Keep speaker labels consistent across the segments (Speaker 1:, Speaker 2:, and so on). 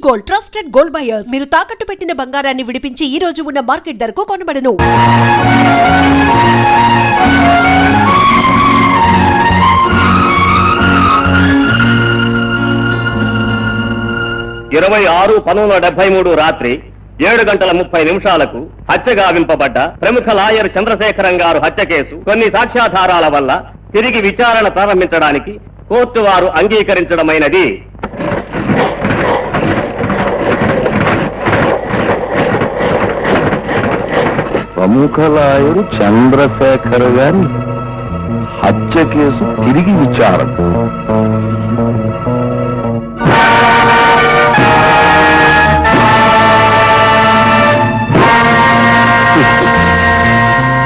Speaker 1: Gold, trusted gold buyers. మీరు తాకట్టు పెట్టిన బంగారాన్ని విడిపించి ఈ రోజు ఉన్న మార్కెట్ ధరకు కొనబడను.
Speaker 2: 26/1973 రాత్రి 7:30 హత్య గావింపబడ్డ ప్రముఖ లాయర్ చంద్రశేఖరం గారు హత్య కేసు కొన్ని సాక్ష్యాధారాల వల్ల తిరిగి విచారణ ప్రారంభించడానికి కోర్టు వారు అంగీకరించడమైనది.
Speaker 3: ప్రముఖ లాయరు చంద్రశేఖర్ గారి హత్య కేసు తిరిగి విచారణ.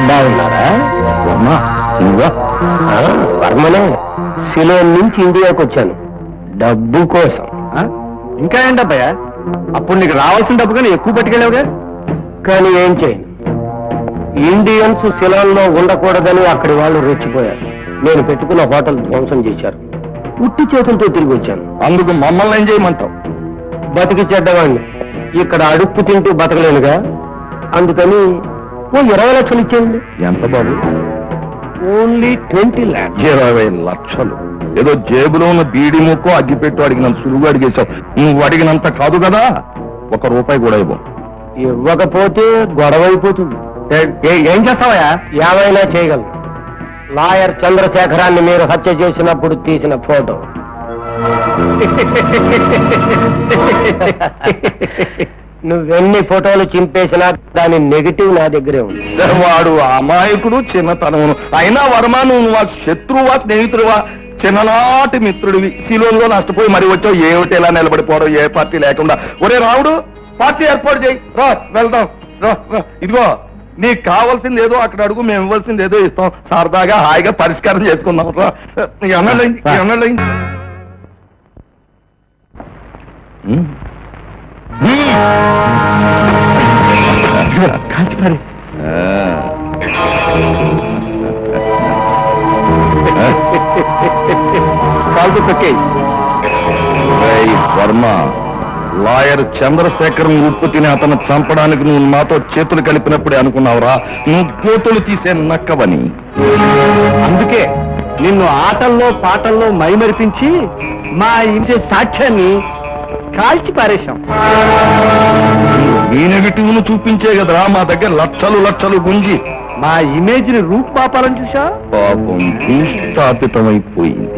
Speaker 3: బాగున్నారా? వర్మనే సిలోన్ నుంచి ఇండియాకి వచ్చాను డబ్బు కోసం. ఇంకా ఏంటబ్బయ్యా, అప్పుడు నీకు రావాల్సిన డబ్బు కానీ ఎక్కువ పట్టుకెళ్ళావుగా. కానీ ఏం చేయను, ఇండియన్స్ సిలోన్లో ఉండకూడదని అక్కడి వాళ్ళు రెచ్చిపోయారు. నేను పెట్టుకున్న హోటల్ ధ్వంసం చేశారు. ఉట్టి చేతులతో తిరిగి వచ్చాను. అందుకు మమ్మల్ని ఏం చేయమంటావు? బతికి చెడ్డవాడిని, ఇక్కడ అడుక్కు తింటూ బతకలేనుగా. అందుకని ఓ 20 లక్షలు ఇచ్చేయండి. ఎంత బాబు? Only 20 lakhs. 20 లక్షలు ఏదో జేబులో ఉన్న బీడి ముక్కో అగ్గిపెట్టు అడిగినంత సులువుగా అడిగేశావు. నువ్వు అడిగినంత కాదు కదా. 1 రూపాయి కూడా ఇవ్వకపోతే గొడవ అయిపోతుంది. ఏం చేస్తావా? ఏమైనా చేయగలను. లాయర్ చంద్రశేఖరాన్ని మీరు హత్య చేసినప్పుడు తీసిన ఫోటో. నువ్వెన్ని ఫోటోలు చింపేసినా దాని నెగిటివ్ నా దగ్గరే ఉంది. వాడు అమాయకుడు, చిన్నతనమును. అయినా వర్మ, నువ్వు శత్రువా స్నేహితుడువా? చిన్ననాటి మిత్రుడివి. సిలోన్లో నష్టపోయి మరి వచ్చావు. ఏమిటి ఎలా నిలబడిపోవడం, ఏ పార్టీ లేకుండా? ఒరే రావుడు, పార్టీ ఏర్పాటు చేయి, రా వెళ్దాం. ఇదిగో నీకు కావాల్సింది ఏదో అక్కడ అడుగు, మేము ఇవ్వాల్సింది ఏదో ఇస్తాం. సరదాగా హాయిగా పరిష్కారం చేసుకుందాం. అన్నలే వర్మ, లాయర్ చంద్రశేఖరం ఉప్పు తిని అతను చంపడానికి నువ్వు మాతో చేతులు కలిపినప్పుడే అనుకున్నావురా నువ్వు గోతులు తీసే నక్కవని. అందుకే నిన్ను ఆటల్లో పాటల్లో మైమరిపించి మా ఇంటి సాక్ష్యాన్ని కాల్చి పారేశాం. ఈ నెగటివ్ ను చూపించే కదరా మా దగ్గర లక్షలు లక్షలు గుంజి మా ఇమేజ్ ని రూపుమాపాలని చూసా. పాపం భూస్థాపితమైపోయింది.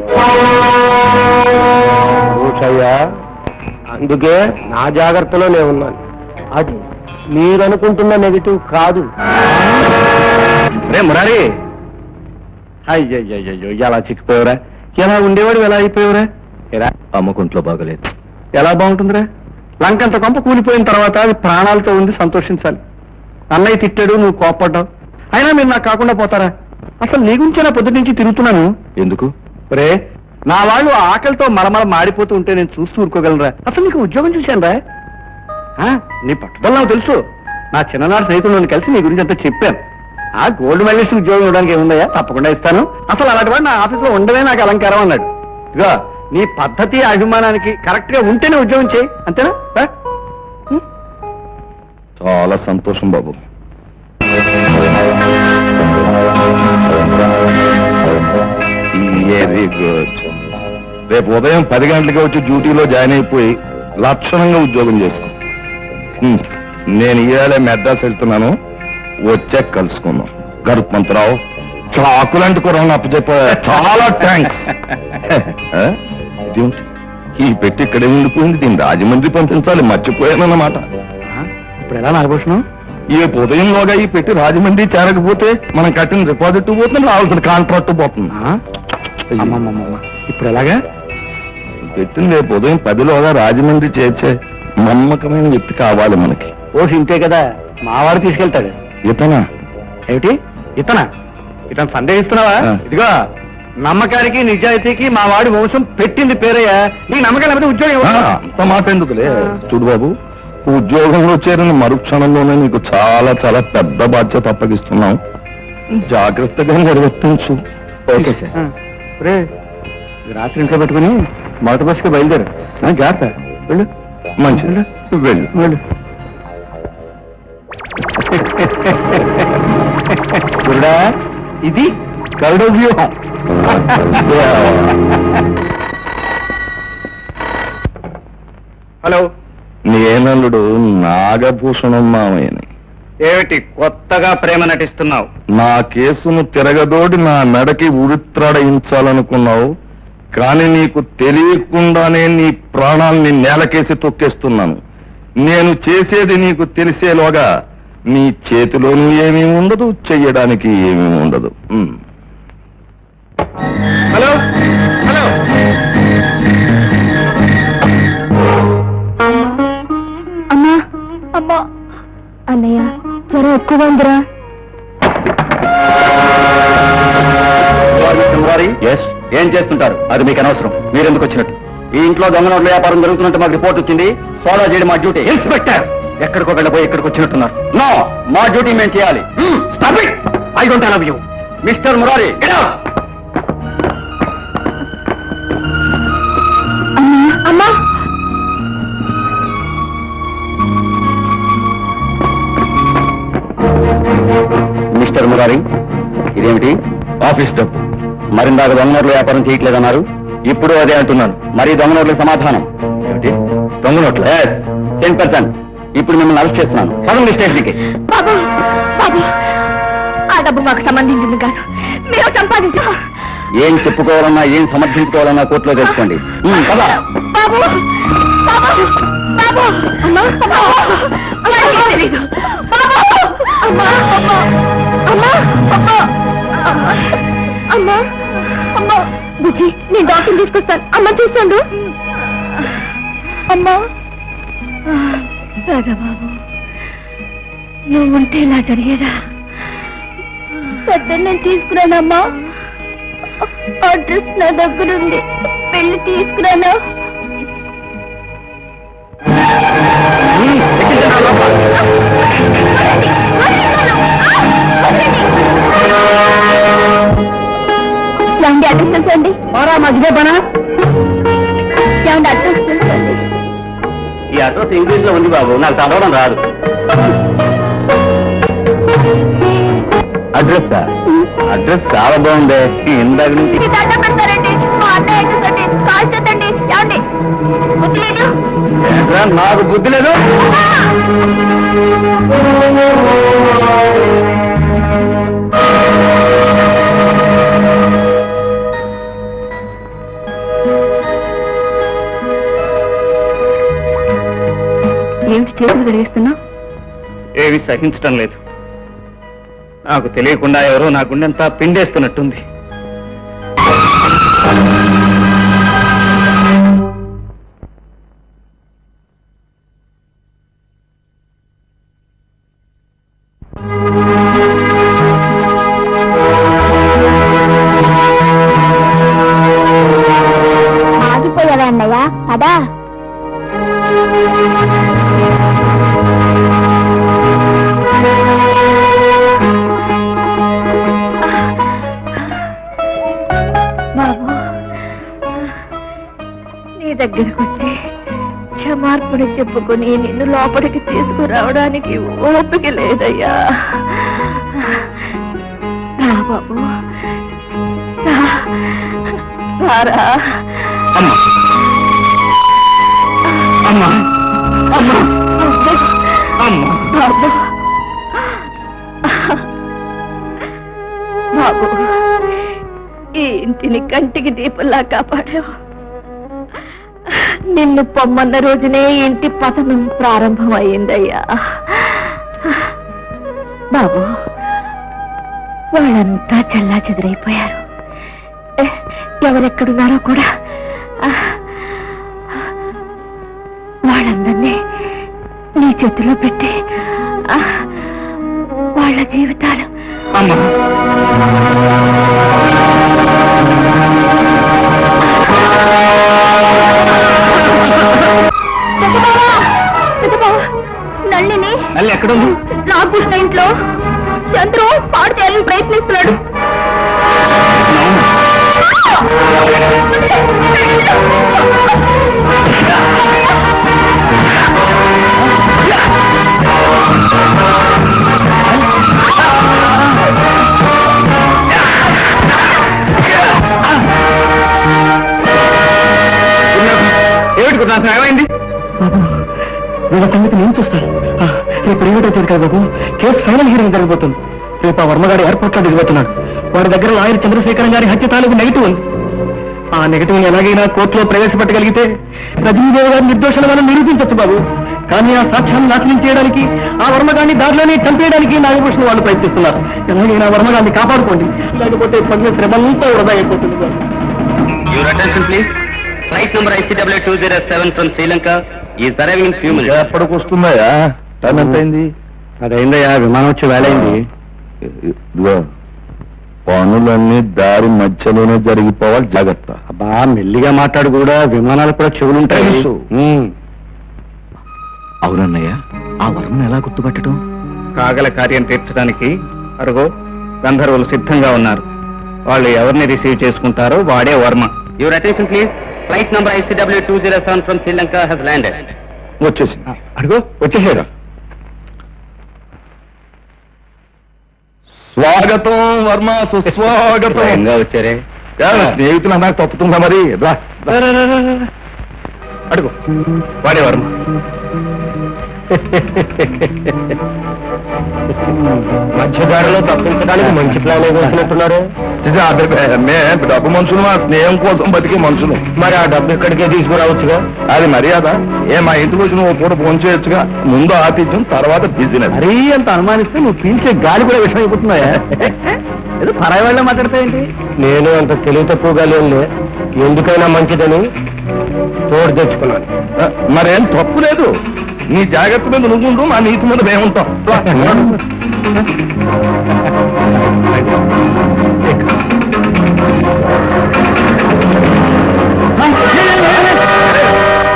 Speaker 3: అందుకే నా జాగ్రత్తలోనే ఉన్నాను. అది మీరనుకుంటున్న నెగిటివ్ కాదు. రే మురారి, అయ్యయ్యో ఎలా చిక్కిపోయావురా? ఎలా ఉండేవాడు ఎలా అయిపోయావురా? ఎలా అమ్మకుంట్లో బాగలేదు. ఎలా బాగుంటుందిరా? లంకంత కొంప కూలిపోయిన తర్వాత అది ప్రాణాలతో ఉంది, సంతోషించాలి. అన్నయ్య తిట్టాడు, నువ్వు కోప్పడ్డావు. అయినా మీరు నాకు కాకుండా పోతారా? అసలు నీ గురించి నా పొద్దు నుంచి తిరుగుతున్నాను. ఎందుకు రే? నా వాళ్ళు ఆకలితో మలమల మాడిపోతూ ఉంటే నేను చూస్తూ ఊరుకోగలరా? అసలు నీకు ఉద్యోగం చూశాను రా. నీ పట్టుదల నాకు తెలుసు. నా చిన్ననాడు స్నేహితులను కలిసి నీ గురించి అంతా చెప్పాను. ఆ గోల్డ్ మెడలిస్ట్ ఉద్యోగం ఇవ్వడానికి ఏముందయ్యా? తప్పకుండా ఇస్తాను. అసలు అలాంటి వాడు నా ఆఫీసులో ఉండవే నాకు అలంకారం అన్నాడు. ఇదిగో నీ పద్ధతి అభిమానానికి కరెక్ట్ గా ఉంటేనే ఉద్యోగం చేయి, అంతేనా? చాలా సంతోషం బాబు. Very good. రేపు ఉదయం 10 గంటలకి వచ్చి డ్యూటీలో జాయిన్ అయిపోయి లక్షణంగా ఉద్యోగం చేసుకో. నేను ఇవాళ మెడ్రాస్ వెళ్తున్నాను, వచ్చాక కలుసుకున్నాం. గరుత్మంతరావు, చాకులాంటి కూరని అప్పచెప్ప. చాలా థ్యాంక్స్. ఈ పెట్టి ఇక్కడే ఉండిపోయింది, దీన్ని రాజమండ్రి పంపించాలి, మర్చిపోయానన్నమాట. ఇప్పుడు ఎలా నాగభూషణం? ఈ ఉదయంలోగా ఈ పెట్టి రాజమండ్రి చేరకపోతే మనం కట్టిన డిపాజిట్ పోతుంది, రావాల్సిన కాంట్రాక్ట్ పోతుంది. ఇప్పుడు ఎలాగా? పెట్టింది రేపు ఉదయం 10లోగా రాజమండ్రి చేర్చే నమ్మకమైన వ్యక్తి కావాలి మనకి. ఓ ఇంతే కదా, మావాడు తీసుకెళ్తాడు. ఇతనా? ఏమిటి ఇతనా? ఇతను సందేహిస్తున్నావా? ఇదిగో నమ్మకానికి నిజాయితీకి మా వాడి వంశం పెట్టింది పేరయ్యా. నీ నమ్మకం లేకపోతే ఉద్యోగం అంత మాట ఎందుకులే. చూడు బాబు, ఉద్యోగంలో చేరిన మరుక్షణంలోనే నీకు చాలా చాలా పెద్ద బాధ్యత అప్పగిస్తున్నాం. జాగ్రత్తగా నిర్వర్తించు. Okay sir. రే రాత్రి ఇంట్లో పెట్టుకుని మొదటి బస్సుకి బయలుదేరు. జాగ్రత్త వెళ్ళు. మంచిది, వెళ్ళు వెళ్ళు. గురుడా, ఇది గరుడ వ్యూహం.
Speaker 2: హలో,
Speaker 3: నేనల్లుడు నాగభూషణం మామయ్యని.
Speaker 2: ఏమిటి కొత్తగా ప్రేమ నటిస్తున్నావు?
Speaker 3: నా కేసును తిరగదోడి నా మెడకి ఉరిత్రాడయించాలనుకున్నావు, కానీ నీకు తెలియకుండానే నీ ప్రాణాల్ని నేలకేసి తొక్కేస్తున్నాను. నేను చేసేది నీకు తెలిసేలోగా నీ చేతిలోనూ ఏమీ ఉండదు, చెయ్యడానికి ఏమీ ఉండదు.
Speaker 2: హలో హలో,
Speaker 4: అమ్మా అమ్మా, అన్నయ్య జ్వరం ఎక్కువ ఉందిరా.
Speaker 3: ఏం చేస్తుంటారు? అది మీకు అనవసరం. మీరెందుకు వచ్చినట్టు? ఈ ఇంట్లో దొంగ నోట్ల వ్యాపారం జరుగుతున్నట్టు మాకు రిపోర్ట్ వచ్చింది. ఫాలో చేయడం మా డ్యూటీ. ఇన్స్పెక్టర్, ఎక్కడికో వెళ్ళబోయి ఎక్కడికి వచ్చినట్టున్నారు. నో, మా డ్యూటీ మేము చేయాలి. Stop it. I don't love you mister Murari. Get out.
Speaker 4: అమ్మా
Speaker 3: మిస్టర్ మురారి, ఇదేమిటి? ఆఫీస్ డబ్బు. మరిందాక దొంగ నోట్ల వ్యాపారం చేయట్లేదన్నారు, ఇప్పుడు అదే అంటున్నాను. మరి దొంగ నోట్లకు సమాధానం ఏమిటి? దొంగ నోట్ల సెంట్ పర్సన్. ఇప్పుడు మిమ్మల్ని అరెస్ట్ చేస్తున్నాను. సదన్ స్టేషన్కి.
Speaker 4: బాబు బాబు, ఆ డబ్బు మాకు సంబంధించింది కాదు, మేము సంపాదించాం.
Speaker 3: ఏం చెప్పుకోవాలన్నా, ఏం సమర్థించుకోవాలన్నా కోర్టులో తెలుసుకోండి. కదా
Speaker 4: బాబు బాబు బాబు, అమ్మా బాబు, అమ్మా ఏం తెలీదు. బాబు, అమ్మా అమ్మా అమ్మా అమ్మా అమ్మా అమ్మా. బుజ్జి, నేను డాక్టర్ తీసుకొస్తాను. అమ్మ చూస్తాడు. అమ్మా బాబు, నువ్వు ఉంటే ఇలా జరిగేదా? పెద్ద నేను తీసుకురానమ్మా. అడ్రస్ నా దగ్గరుంది, వెళ్ళి తీసుకురానా? అడ్రస్ తెలుసండి? మధ్య పనా అడ్రస్ తెలుసండి?
Speaker 2: ఈ అడ్రస్ ఇంగ్లీష్ లో ఉంది బాబు, నాకు చదవడం రాదు.
Speaker 3: అడ్రస్ అడ్రస్ చాలా బాగుంది. ఇందాక నుంచి
Speaker 4: పెడతారండి. మా అన్నయ్య అడ్రస్ అండి, కాల్ చేద్దండి. ఏమండి బుద్ధి లేదు?
Speaker 3: ఏంట్రా, నాకు బుద్ధి లేదు?
Speaker 4: ఏమిటి చేతులు తిరిగిస్తున్నావు?
Speaker 2: ఏవి సహించటం లేదు. నాకు తెలియకుండా ఎవరో నా గుండెంతా పిండేస్తున్నట్టుంది.
Speaker 4: ఆగిపోయావా అన్నయ్య? అదా బాబు, నీ దగ్గరకు వచ్చి క్షమార్పణ చెప్పుకొని నిన్ను లోపలికి తీసుకురావడానికి ఓపిక లేదయ్యా. రా బాబు, రారా.
Speaker 2: అమ్మా అమ్మా అమ్మా అమ్మా.
Speaker 4: బాబు బాబు, ఈ ఇంటిని కంటికి దీపంలా కాపాడావు. నిన్ను పొమ్మన్న రోజునే ఇంటి పతనం ప్రారంభమైందయ్యా. బాబు, వాళ్ళంతా చల్లా చెదిరైపోయారు. ఎవరెక్కడున్నారో కూడా వాళ్ళందరినీ నీ చేతిలో పెట్టి వాళ్ళ జీవితాలు
Speaker 2: అమ్మా
Speaker 4: నల్లిని
Speaker 2: మళ్ళీ ఎక్కడుంది?
Speaker 4: రాకృష్ణ ఇంట్లో చంద్రు పాడు చేయాలని ప్రయత్నిస్తున్నాడు.
Speaker 3: బాబు వీళ్ళ సంగతి నేను చూస్తాను. రేపు ఏమిటో కదా బాబు, కేసు ఫైనల్ హీరింగ్ జరగబోతుంది. రేపు ఆ వర్మగారి ఎయిర్పోర్ట్ లో దిగబోతున్నాడు. వాడి దగ్గర లాయర్ చంద్రశేఖరం గారి హత్య తాలూకు నెగిటివ్ ఉంది. ఆ నెగిటివ్ ఎలాగైనా కోర్టులో ప్రవేశపెట్టగలిగితే రజనీదేవి గారి నిర్దోషణ మనం నిరూపించచ్చు బాబు. కానీ ఆ సాక్ష్యాన్ని నాశనం చేయడానికి, ఆ వర్మగాన్ని దారిలోనే చంపేయడానికి నాగభూషణ్ వాళ్ళు ప్రయత్నిస్తున్నారు. ఎలాగైనా వర్మగాన్ని కాపాడుకోండి, లేకపోతే పడిన శ్రమంతా వృధా అయిపోతుంది బాబు.
Speaker 2: Your attention please. Flight number ICW 207 from Sri Lanka is arriving in few minutes.
Speaker 3: ఎప్పటికి వస్తుందయ్యా? టైం ఎంత అయింది? అదైందయ్యా, విమానం వచ్చి వేలైంది. పనులన్నీ దారి మధ్యలోనే జరిగిపోవాలి, జాగ్రత్త. అబ్బా మెల్లిగా మాట్లాడు, కూడా విమానాలు కూడా చెవులుంటాయి. అవునన్నయ్య, ఆ వరం ఎలా గుర్తుపట్టడం?
Speaker 2: కాగల కార్యం తీర్చడానికి అరుగో గంధర్వులు సిద్ధంగా ఉన్నారు. వాళ్ళు ఎవరిని రిసీవ్ చేసుకుంటారో వాడే Varma. Your attention please. Flight number ICW 207 from Sri Lanka has landed.
Speaker 3: వచ్చేసి అడుగు, వచ్చేసారా? స్వాగతం వర్మ, సుస్వాగతం.
Speaker 2: వచ్చారే
Speaker 3: స్నేహితులు నాకు తప్పుతుందా మరి? అడుగు,
Speaker 2: వాడే వర్మ.
Speaker 3: మధ్యదారిలో తప్పించడానికి మంచి ప్లాన్ వేసినట్టున్నారు. డబ్బు మనుషులు, మా స్నేహం కోసం బతికే మనుషులు. మరి ఆ డబ్బు ఇక్కడికే తీసుకురావచ్చుగా. అది మర్యాద. మా ఇంటికి వచ్చి నువ్వు పూట ఫోన్ చేయొచ్చుగా. ముందు ఆతిథ్యం, తర్వాత బిజినెస్. మరీ అంత అనుమానిస్తే నువ్వు పీల్చే గాలి కూడా విషయం అయిపోతున్నాయా? ఏదో పరాయి వాళ్ళ మాట్లాడతాయండి. నేను అంత తెలివి తక్కువగా లేనులే, ఎందుకైనా మంచిదని తోడు తెచ్చుకున్నాను. మరేం తప్పు లేదు. నీ జాగ్రత్త మీద నువ్వుండు, మా నీతి మీద మేముంటాం.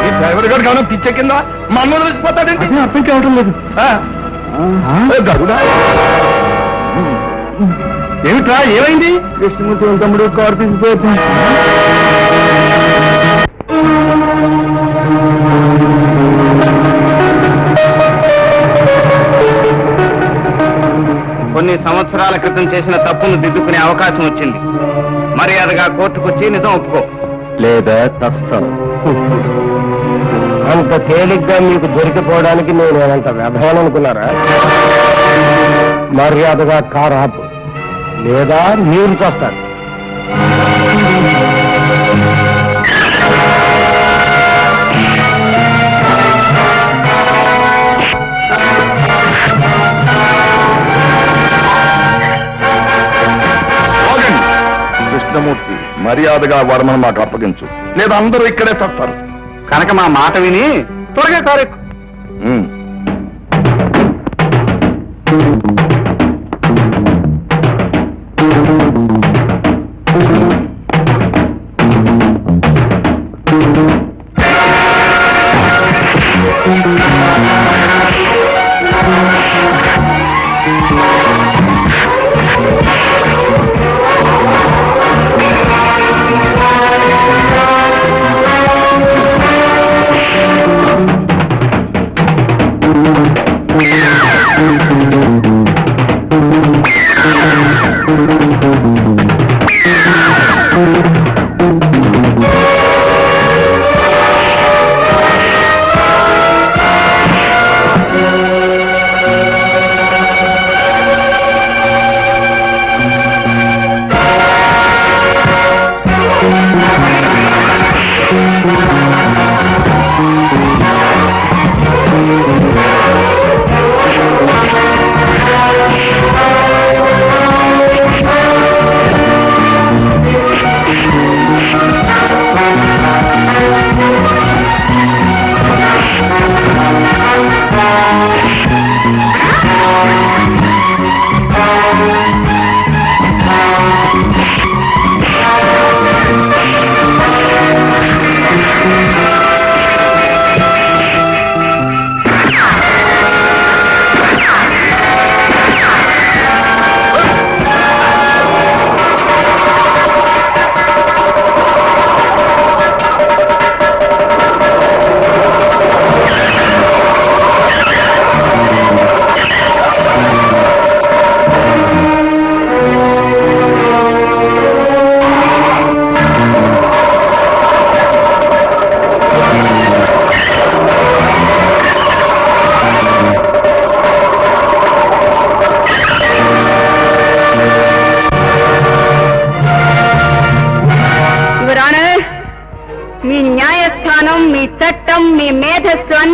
Speaker 3: ఈ డ్రైవర్ గారు కావడం పిచ్చే కింద మా అమ్మ వచ్చిపోతాడంటే అర్థం కావడం లేదు. గరుడా, ఏమిట్రా, ఏమైంది? కృష్ణమూర్తి తమ్ముడు కారు తీసుకుపోతుంది.
Speaker 2: కొన్ని సంవత్సరాల క్రితం చేసిన తప్పును దిద్దుకునే అవకాశం వచ్చింది. మర్యాదగా కోర్టుకొచ్చి నిజం ఒప్పుకో,
Speaker 3: లేదా తస్తాం. అంత తేలిగ్గా మీకు దొరికిపోవడానికి నేను అంత వ్యర్థం అనుకున్నారా? మర్యాదగా కారు ఆపు, లేదా మీరు చేస్తారు. కృష్ణమూర్తి, మర్యాదగా వర్మను మాకు అప్పగించు, లేదా అందరూ ఇక్కడే చస్తారు.
Speaker 2: కనుక మా మాట విని త్వరగా కారెక్కు.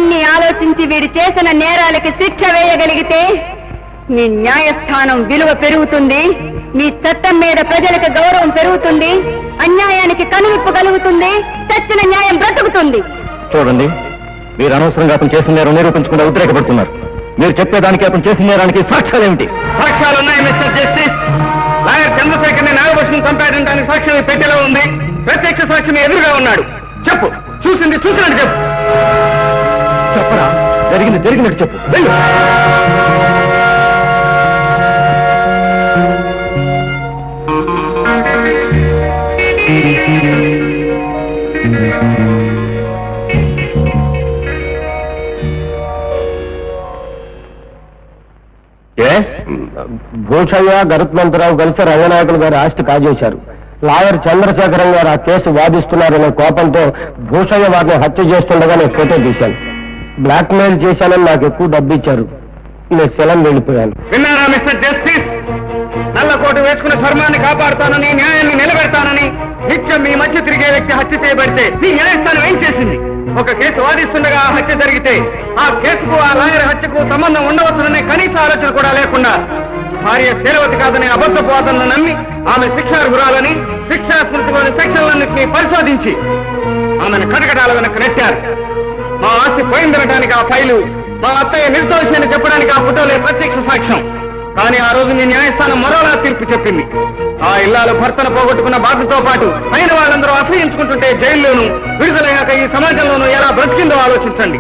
Speaker 4: అన్ని ఆలోచించి వీడు చేసిన నేరాలకి శిక్ష వేయగలిగితే మీ న్యాయస్థానం విలువ పెరుగుతుంది, మీ చట్టం మీద ప్రజలకు గౌరవం పెరుగుతుంది, అన్యాయానికి కనువిప్పు కలుగుతుంది, చచ్చిన న్యాయం బ్రతుకుతుంది.
Speaker 3: చూడండి, మీరు అనవసరంగా అతను చేసిన నేరం నిరూపించకుండా ఉద్రేకపడుతున్నారు. మీరు చెప్పేదానికి అతను చేసిన నేరానికి సాక్ష్యాలేమిటి?
Speaker 2: సాక్ష్యాలున్నాయి మిస్టర్ జస్టిస్. లాయర్ చంద్రశేఖర్ ని నాగభూషణం చంపాడటానికి సాక్ష్యం ఈ పెట్టెలో ఉంది. ప్రత్యక్ష సాక్షి ఎదురుగా ఉన్నాడు. చెప్పు, చూసింది చూసినట్టు చెప్పు.
Speaker 3: చెప్పరా, జరిగింది జరిగినట్టు చెప్పు. వెళ్ళు. భూషయ్య, గరుత్మంతరావు కలిసి రంగనాయకులు గారి ఆస్తి కాజేశారు. లాయర్ చంద్రశేఖరం గారు ఆ కేసు వాదిస్తున్నారనే కోపంతో భూషయ్య వారిని హత్య చేస్తుండగా నేను ఫోటో తీశాను. బ్లాక్మెయిల్ చేశానని నాకు ఎక్కువ డబ్బు ఇచ్చారు. నేను శిలం వెళ్ళిపోయాను.
Speaker 2: విన్నారా మిస్టర్ జస్టిస్? నల్లకోటు వేసుకున్న ధర్మాన్ని కాపాడుతానని, న్యాయాన్ని నిలబెడతానని నిత్యం మీ మధ్య తిరిగే వ్యక్తి హత్య చేయబడితే మీ న్యాయస్థానం ఏం చేసింది? ఒక కేసు వాదిస్తుండగా ఆ హత్య జరిగితే ఆ కేసుకు, ఆ లాయర్ హత్యకు సంబంధం ఉండవచ్చుననే కనీస ఆలోచన కూడా లేకుండా భార్య శీలవతి కాదని అబద్ధపు వాదనలు నమ్మి ఆమె శిక్షార్హురాలని శిక్షా స్మృతిలోని సెక్షన్లన్నింటినీ పరిశోధించి ఆమెను కటకటాల వెనక్కి నెట్టారు. మా ఆస్తి పోయిందనడానికి ఆ ఫైలు, మా అత్తయ్య నిర్దోషి అని చెప్పడానికి ఆ ఫోటోలే ప్రత్యక్ష సాక్ష్యం. కానీ ఆ రోజు మీ న్యాయస్థానం మరోలా తీర్పు చెప్పింది. ఆ ఇల్లాలు భర్తను పోగొట్టుకున్న బాధతో పాటు అయిన వాళ్ళందరూ అసహించుకుంటుంటే జైల్లోనూ, విడుదలయ్యాక ఈ సమాజంలోనూ ఎలా బ్రతికిందో ఆలోచించండి.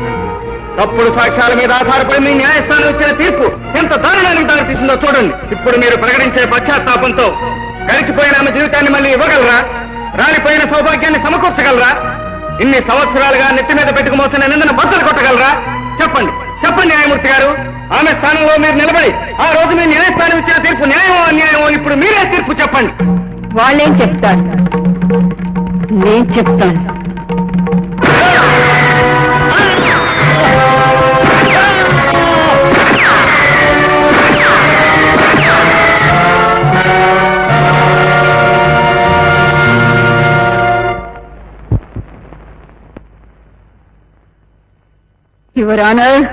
Speaker 2: తప్పుడు సాక్ష్యాల మీద ఆధారపడి మీ న్యాయస్థానం ఇచ్చిన తీర్పు ఎంత దారుణానికి దారితీసిందో చూడండి. ఇప్పుడు మీరు ప్రకటించే పశ్చాత్తాపంతో గడిచిపోయిన ఆమె జీవితాన్ని మళ్ళీ ఇవ్వగలరా? రాలిపోయిన సౌభాగ్యాన్ని సమకూర్చగలరా? ఇన్ని సంవత్సరాలుగా నెత్తి మీద పెట్టుకు మోసిన నిందన బద్దలు కొట్టగలరా? చెప్పండి, చెప్పండి న్యాయమూర్తి గారు. ఆమె స్థానంలో మీరు నిలబడి ఆ రోజు మీ న్యాయస్థానం ఇచ్చిన తీర్పు న్యాయమో అన్యాయమో ఇప్పుడు మీరే తీర్పు చెప్పండి.
Speaker 4: వాళ్ళేం చెప్తారు, నేను చెప్తాను. యువర్ ఆనర్,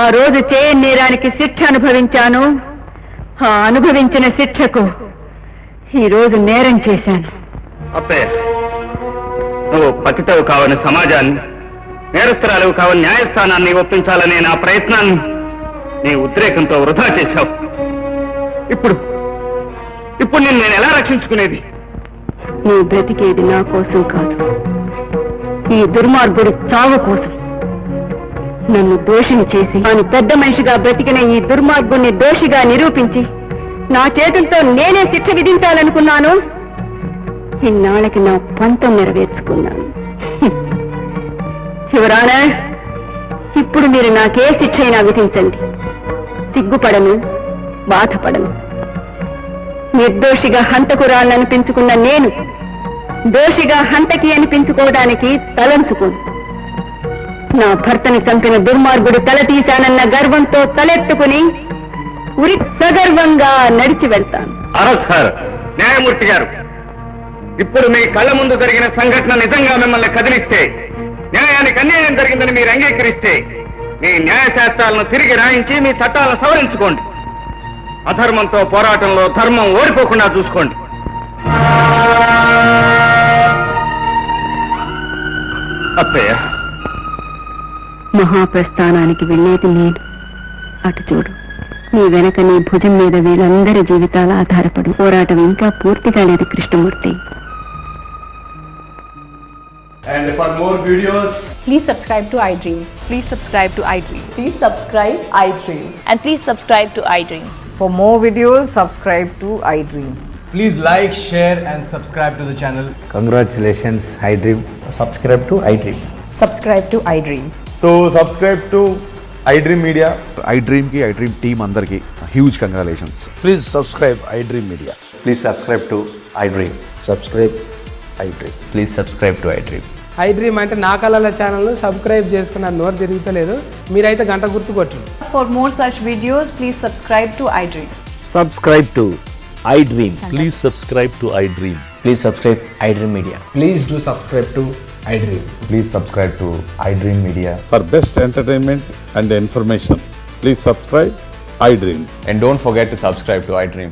Speaker 4: ఆ రోజు చేయని నేరానికి శిక్ష అనుభవించాను. ఆ అనుభవించిన శిక్షకు ఈ రోజు నేరం చేశాను.
Speaker 2: అప్పే, నువ్వు పతితవు కావని సమాజాన్ని, నేరస్తురాలు కావని న్యాయస్థానాన్ని ఒప్పించాలనే నా ప్రయత్నాన్ని నీ ఉద్రేకంతో వృధా చేశావు. ఇప్పుడు నేను ఎలా రక్షించుకునేది?
Speaker 4: నీ బ్రతికేది నా కోసం కాదు, ఈ దుర్మార్గుడి చావు కోసం. నన్ను దోషిని చేసి తాను పెద్ద మనిషిగా బ్రతికిన ఈ దుర్మార్గుణ్ణి దోషిగా నిరూపించి నా చేతులతో నేనే శిక్ష విధించాలనుకున్నాను. ఇన్నాళ్ళకి నా పంతం నెరవేర్చుకున్నాను. శివరానా, ఇప్పుడు మీరు నాకే శిక్ష అయినా విధించండి. సిగ్గుపడను, బాధపడను. నిర్దోషిగా హంతకురాలనిపించుకున్న నేను దోషిగా హంతకి అనిపించుకోవడానికి తలంచుకోను. నా భర్తని చంపిన దుర్మార్గుడు తల తీశానన్న గర్వంతో తలెత్తుకుని ఉరి సగర్వంగా నడిచి వెళ్తాను.
Speaker 2: సార్, న్యాయమూర్తి గారు, ఇప్పుడు మీ కళ్ళ ముందు జరిగిన సంఘటన నిజంగా మిమ్మల్ని కదిలిస్తే, న్యాయానికి అన్యాయం జరిగిందని మీరు అంగీకరిస్తే, మీ న్యాయశాస్త్రాలను తిరిగి రాయించి మీ చట్టాలను సవరించుకోండి. అధర్మంతో పోరాటంలో ధర్మం ఓడిపోకుండా చూసుకోండి. అత్తయ్య,
Speaker 4: మహాప్రస్థానానికి వెళ్ళేది నేను. అటు చూడు, నీ వెనక నీ భుజం మీద వీళ్ళందరి జీవితాలు ఆధారపడి పోరాటం ఇంకా పూర్తిగా లేదు Krishnamurthy.
Speaker 5: And for more videos,
Speaker 6: Please subscribe to iDream.
Speaker 7: Please subscribe to iDream.
Speaker 6: Please subscribe iDream.
Speaker 7: And please subscribe to iDream.
Speaker 6: For more videos, subscribe to iDream.
Speaker 5: please like, share and subscribe to the channel.
Speaker 8: Congratulations, iDream. Subscribe to iDream.
Speaker 6: Subscribe to iDream.
Speaker 5: So subscribe to iDream Media.
Speaker 9: iDream ki iDream team అందరికి huge congratulations.
Speaker 8: Please subscribe iDream Media.
Speaker 9: Please subscribe to iDream.
Speaker 8: Subscribe iDream.
Speaker 9: Please subscribe to iDream.
Speaker 10: iDream అంటే నా కళల ఛానల్ను subscribe చేసుకున్న నోరు తిరుగుతలేదు. మీరైతే గంట గుర్తు కొట్టండి.
Speaker 6: For more such videos, please subscribe to iDream.
Speaker 8: Subscribe to iDream.
Speaker 11: Please subscribe to iDream.
Speaker 8: Please subscribe iDream Media.
Speaker 5: Please do subscribe to iDream.
Speaker 8: Please subscribe to iDream Media.
Speaker 9: For best entertainment and information, please subscribe iDream.
Speaker 8: And don't forget to subscribe to iDream.